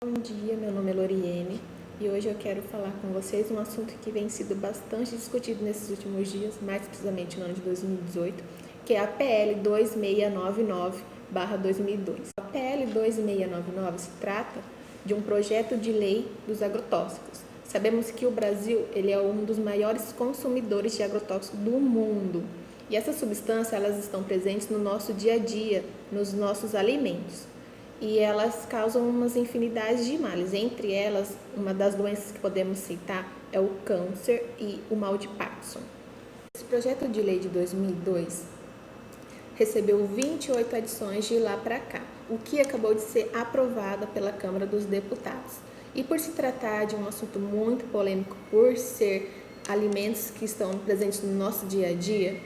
Bom dia, meu nome é Loriene e hoje eu quero falar com vocês um assunto que vem sido bastante discutido nesses últimos dias, mais precisamente no ano de 2018, que é a PL 2699/2002. A PL 2699 se trata de um projeto de lei dos agrotóxicos. Sabemos que o Brasil ele é um dos maiores consumidores de agrotóxicos do mundo e essas substâncias elas estão presentes no nosso dia a dia, nos nossos alimentos. E elas causam umas infinidades de males. Entre elas, uma das doenças que podemos citar é o câncer e o mal de Parkinson. Esse projeto de lei de 2002 recebeu 28 adições de lá para cá, o que acabou de ser aprovada pela Câmara dos Deputados. E por se tratar de um assunto muito polêmico, por ser alimentos que estão presentes no nosso dia a dia,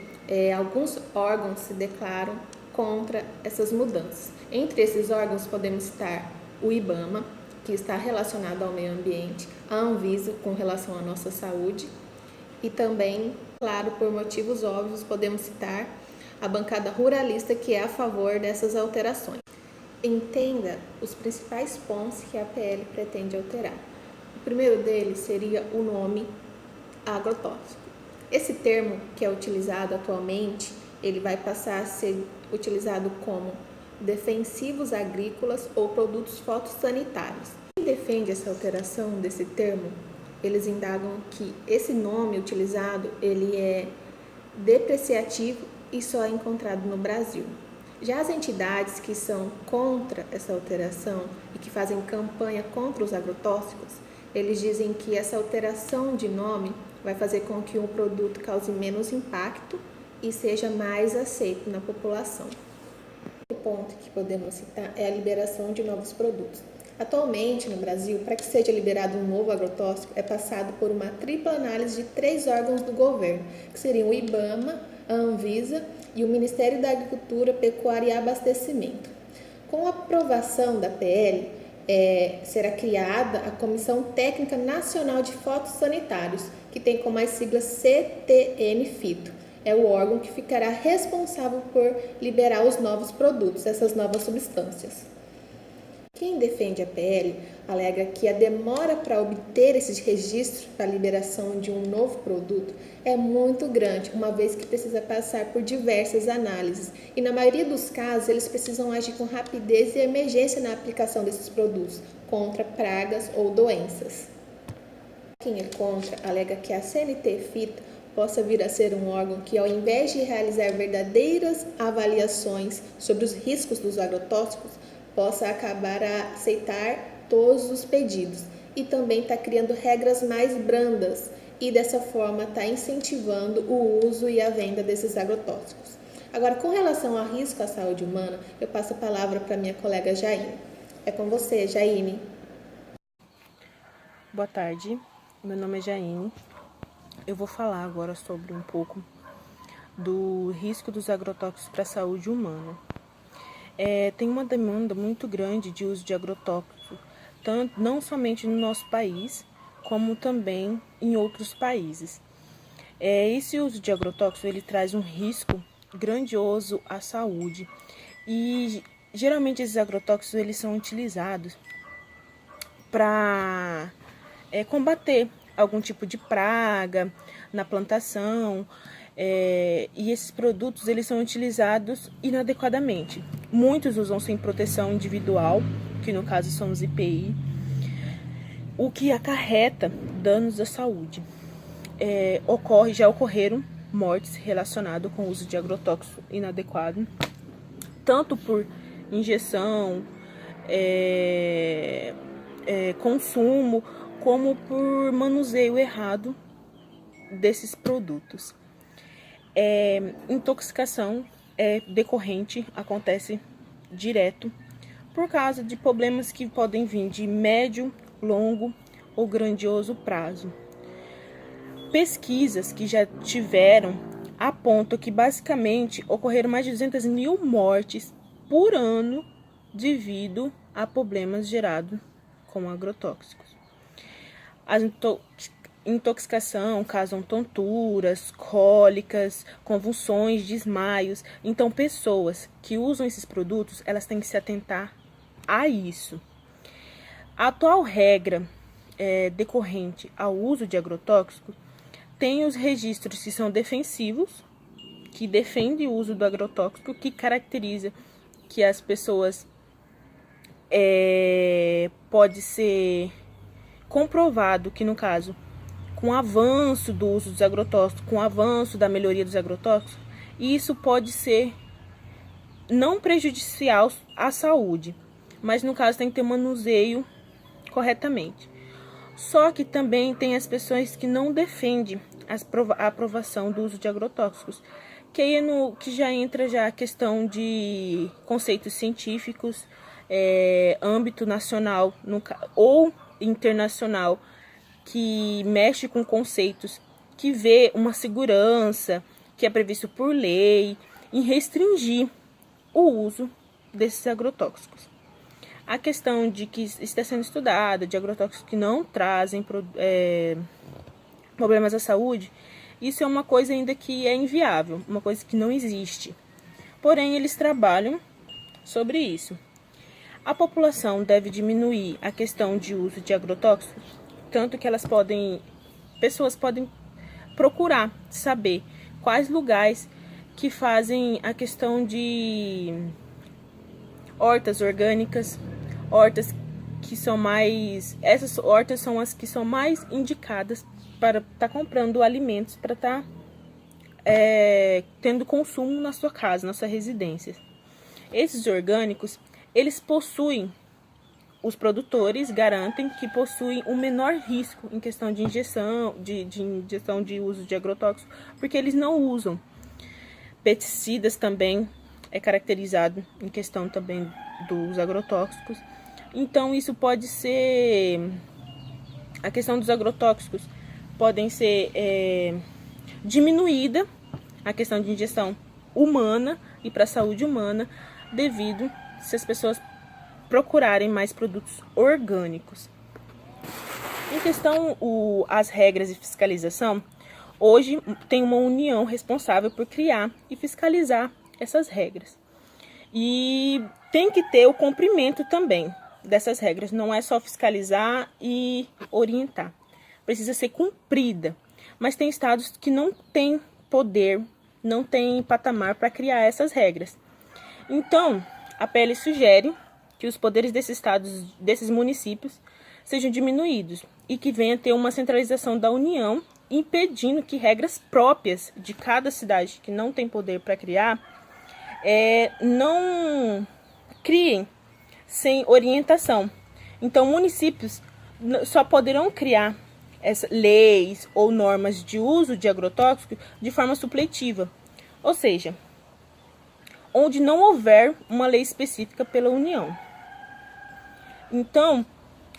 alguns órgãos se declaram contra essas mudanças. Entre esses órgãos podemos citar o IBAMA, que está relacionado ao meio ambiente, a Anvisa, com relação à nossa saúde, e também, claro, por motivos óbvios, podemos citar a bancada ruralista, que é a favor dessas alterações. Entenda os principais pontos que a PL pretende alterar. O primeiro deles seria o nome agrotóxico. Esse termo que é utilizado atualmente, ele vai passar a ser utilizado como defensivos agrícolas ou produtos fotossanitários. Quem defende essa alteração desse termo, eles indagam que esse nome utilizado, ele é depreciativo e só é encontrado no Brasil. Já as entidades que são contra essa alteração e que fazem campanha contra os agrotóxicos, eles dizem que essa alteração de nome vai fazer com que o produto cause menos impacto e seja mais aceito na população. O ponto que podemos citar é a liberação de novos produtos. Atualmente, no Brasil, para que seja liberado um novo agrotóxico, é passado por uma tripla análise de 3 órgãos do governo, que seriam o IBAMA, a Anvisa e o Ministério da Agricultura, Pecuária e Abastecimento. Com a aprovação da PL, será criada a Comissão Técnica Nacional de Fotossanitários, que tem como as siglas CTN-FITO. É o órgão que ficará responsável por liberar os novos produtos, essas novas substâncias. Quem defende a PL alega que a demora para obter esses registros para a liberação de um novo produto é muito grande, uma vez que precisa passar por diversas análises. E na maioria dos casos, eles precisam agir com rapidez e emergência na aplicação desses produtos contra pragas ou doenças. Quem é contra alega que a CNT-FITO possa vir a ser um órgão que, ao invés de realizar verdadeiras avaliações sobre os riscos dos agrotóxicos, possa acabar a aceitar todos os pedidos e também está criando regras mais brandas e dessa forma está incentivando o uso e a venda desses agrotóxicos. Agora, com relação ao risco à saúde humana, eu passo a palavra para minha colega Jaine. É com você, Jaine. Boa tarde, meu nome é Jaine. Eu vou falar agora sobre um pouco do risco dos agrotóxicos para a saúde humana. Tem uma demanda muito grande de uso de agrotóxicos, não somente no nosso país, como também em outros países. Esse uso de agrotóxicos ele traz um risco grandioso à saúde e geralmente esses agrotóxicos eles são utilizados para combater algum tipo de praga na plantação, e esses produtos eles são utilizados inadequadamente. Muitos usam sem proteção individual, que no caso são os EPI, o que acarreta danos à saúde. Já ocorreram mortes relacionadas com o uso de agrotóxico inadequado, tanto por injeção, consumo, como por manuseio errado desses produtos. Intoxicação decorrente acontece direto por causa de problemas que podem vir de médio, longo ou grandioso prazo. Pesquisas que já tiveram apontam que basicamente ocorreram mais de 200 mil mortes por ano devido a problemas gerados com agrotóxicos. A intoxicação causam tonturas, cólicas, convulsões, desmaios. Então, pessoas que usam esses produtos, elas têm que se atentar a isso. A atual regra decorrente ao uso de agrotóxicos tem os registros que são defensivos, que defendem o uso do agrotóxico, que caracteriza que as pessoas pode ser comprovado que, no caso, com o avanço do uso dos agrotóxicos, com o avanço da melhoria dos agrotóxicos, isso pode ser não prejudicial à saúde, mas no caso tem que ter um manuseio corretamente. Só que também tem as pessoas que não defendem a aprovação do uso de agrotóxicos, que aí que já entra já a questão de conceitos científicos, âmbito nacional ou internacional, que mexe com conceitos que vê uma segurança que é previsto por lei em restringir o uso desses agrotóxicos. A questão de que está sendo estudada, de agrotóxicos que não trazem problemas à saúde, isso é uma coisa ainda que é inviável, uma coisa que não existe. Porém, eles trabalham sobre isso. A população deve diminuir a questão de uso de agrotóxicos, tanto que pessoas podem procurar saber quais lugares que fazem a questão de hortas orgânicas, hortas que são essas hortas são as que são mais indicadas para estar comprando alimentos, para estar tendo consumo na sua casa, na sua residência. Esses orgânicos, eles possuem, os produtores garantem que possuem o menor risco em questão de injeção, de uso de agrotóxicos, porque eles não usam. Pesticidas também é caracterizado em questão também dos agrotóxicos. Então isso pode ser, a questão dos agrotóxicos podem ser diminuída, a questão de injeção humana e para a saúde humana, devido se as pessoas procurarem mais produtos orgânicos. Em questão as regras de fiscalização, hoje tem uma união responsável por criar e fiscalizar essas regras. E tem que ter o cumprimento também dessas regras, não é só fiscalizar e orientar. Precisa ser cumprida, mas tem estados que não têm poder, não têm patamar para criar essas regras. Então, a PL sugere que os poderes desses estados, desses municípios, sejam diminuídos e que venha ter uma centralização da União, impedindo que regras próprias de cada cidade que não tem poder para criar, não criem sem orientação. Então, municípios só poderão criar leis ou normas de uso de agrotóxicos de forma supletiva, ou seja, onde não houver uma lei específica pela União. Então,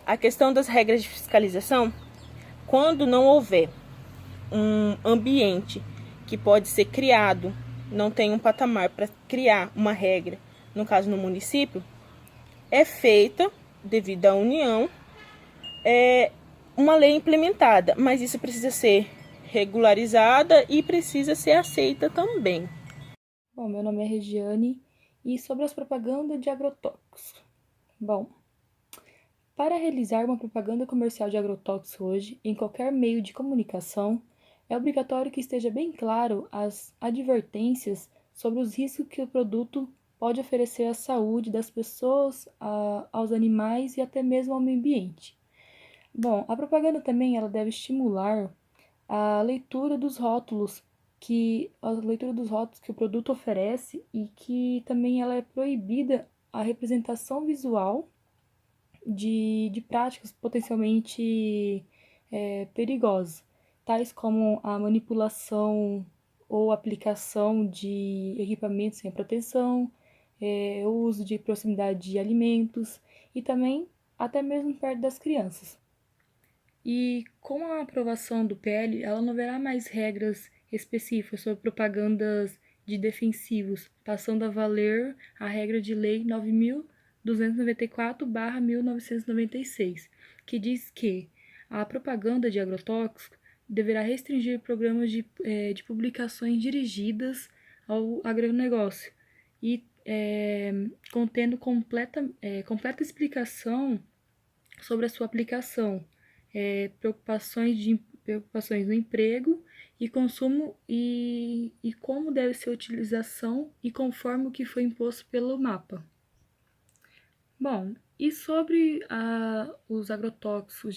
a questão das regras de fiscalização, quando não houver um ambiente que pode ser criado, não tem um patamar para criar uma regra, no caso no município, é feita, devido à União, uma lei implementada, mas isso precisa ser regularizada e precisa ser aceita também. Bom, meu nome é Regiane e sobre as propagandas de agrotóxicos. Bom, para realizar uma propaganda comercial de agrotóxicos hoje, em qualquer meio de comunicação, é obrigatório que esteja bem claro as advertências sobre os riscos que o produto pode oferecer à saúde das pessoas, aos animais e até mesmo ao meio ambiente. Bom, a propaganda também ela deve estimular a leitura dos rótulos que o produto oferece e que também ela é proibida a representação visual de práticas potencialmente perigosas, tais como a manipulação ou aplicação de equipamentos sem proteção, o uso de proximidade de alimentos e também até mesmo perto das crianças. E com a aprovação do PL, ela não haverá mais regras específicas sobre propagandas de defensivos, passando a valer a regra de lei 9.294/1996, que diz que a propaganda de agrotóxicos deverá restringir programas de publicações dirigidas ao agronegócio e contendo completa explicação sobre a sua aplicação, preocupações do emprego e consumo e como deve ser a utilização e conforme o que foi imposto pelo mapa. Bom, e sobre os agrotóxicos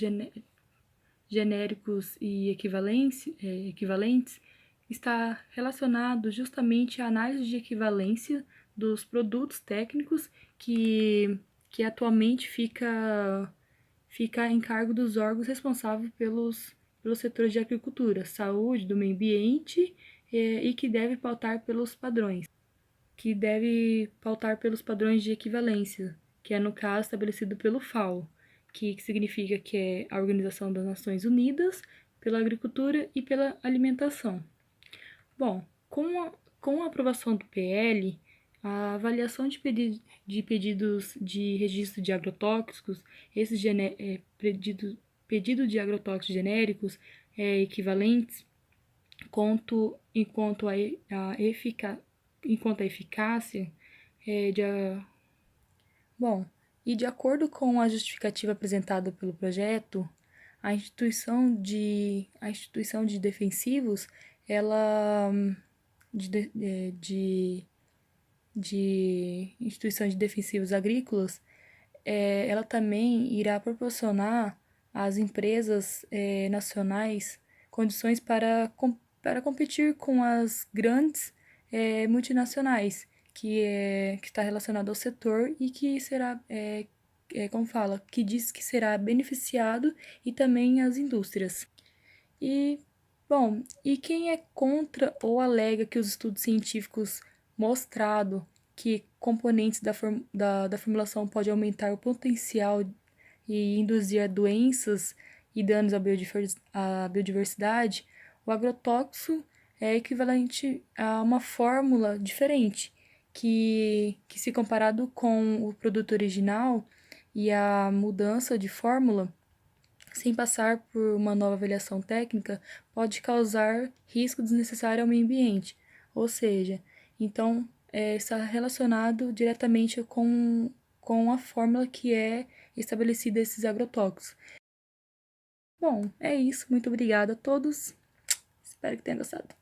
genéricos e equivalentes, está relacionado justamente à análise de equivalência dos produtos técnicos que atualmente fica em cargo dos órgãos responsáveis pelos setores de agricultura, saúde, do meio ambiente e que deve pautar pelos padrões de equivalência, que é no caso estabelecido pelo FAO, que significa que é a Organização das Nações Unidas pela Agricultura e pela Alimentação. Bom, com a aprovação do PL, a avaliação de pedidos de registro de agrotóxicos, esses pedido de agrotóxicos genéricos equivalentes, enquanto a eficácia Bom, e de acordo com a justificativa apresentada pelo projeto, a instituição de defensivos, ela de instituição de defensivos agrícolas, ela também irá proporcionar às empresas nacionais condições para competir com as grandes multinacionais, que está relacionado ao setor e que será, que diz que será beneficiado e também as indústrias. E quem é contra ou alega que os estudos científicos mostrado que componentes da formulação podem aumentar o potencial e induzir a doenças e danos à biodiversidade, o agrotóxico é equivalente a uma fórmula diferente, que se comparado com o produto original e a mudança de fórmula, sem passar por uma nova avaliação técnica, pode causar risco desnecessário ao meio ambiente. Ou seja, então, está relacionado diretamente com a fórmula que é estabelecida esses agrotóxicos. Bom, é isso. Muito obrigada a todos. Espero que tenham gostado.